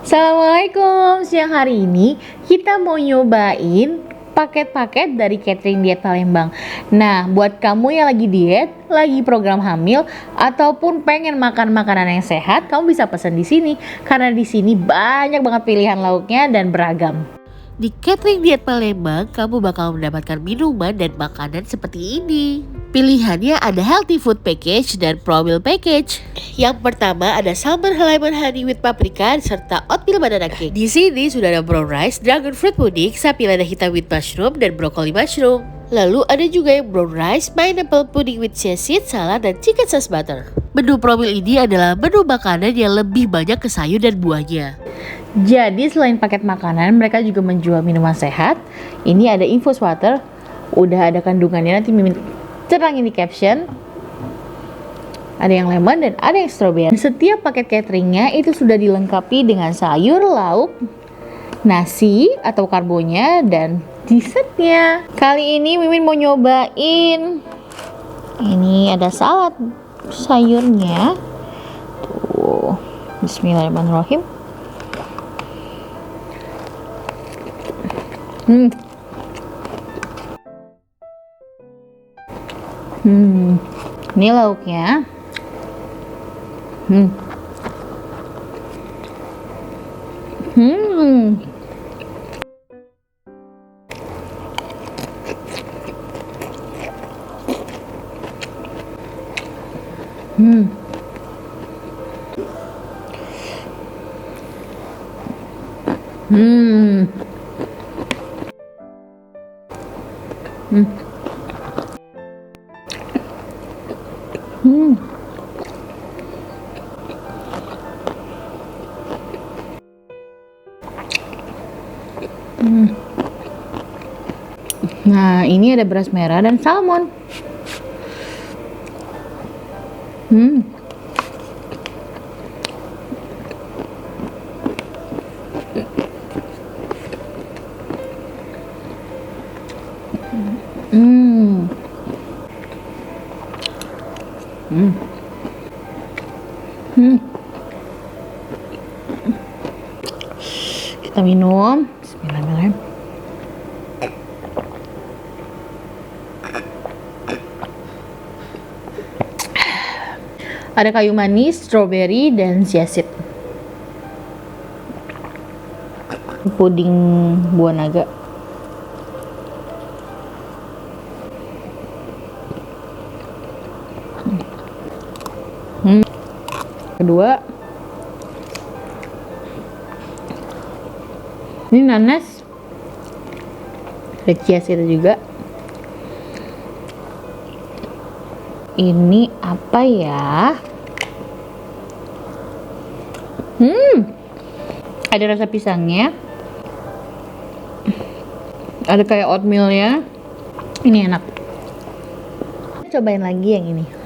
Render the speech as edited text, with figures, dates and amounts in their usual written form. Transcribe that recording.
Assalamualaikum, siang hari ini kita mau nyobain paket-paket dari catering diet Palembang. Nah, buat kamu yang lagi diet, lagi program hamil, ataupun pengen makan makanan yang sehat, kamu bisa pesan di sini karena di sini banyak banget pilihan lauknya dan beragam. Di catering diet Palembang, kamu bakal mendapatkan minuman dan makanan seperti ini. Pilihannya ada healthy food package dan pro meal package. Yang pertama ada salmon lemon honey with paprika serta oatmeal banana cake. Di sini sudah ada brown rice, dragon fruit pudding, sapi lada hitam with mushroom dan broccoli mushroom. Lalu ada juga yang brown rice, pineapple pudding with chia seed, salad dan chicken sauce butter. Menu pro meal ini adalah menu makanan yang lebih banyak ke sayur dan buahnya. Jadi selain paket makanan, mereka juga menjual minuman sehat. Ini ada infus water, udah ada kandungannya, nanti Mimin terangin di caption. Ada yang lemon dan ada yang strawberry. Setiap paket cateringnya itu sudah dilengkapi dengan sayur, lauk, nasi atau karbonya, dan dessertnya. Kali ini Mimin mau nyobain. Ini ada salad sayurnya. Tuh, bismillahirrahmanirrahim. Ini lauknya. Hmm. Nah, ini ada beras merah dan salmon. Kita minum. Bismillahirrahmanirrahim. Ada kayu manis, strawberry, dan chia seed. Puding buah naga. Kedua, ini nanas, ada chia seed juga. Ini apa ya? Ada rasa pisangnya. Ada kayak oatmealnya. Ini enak. Cobain lagi yang ini.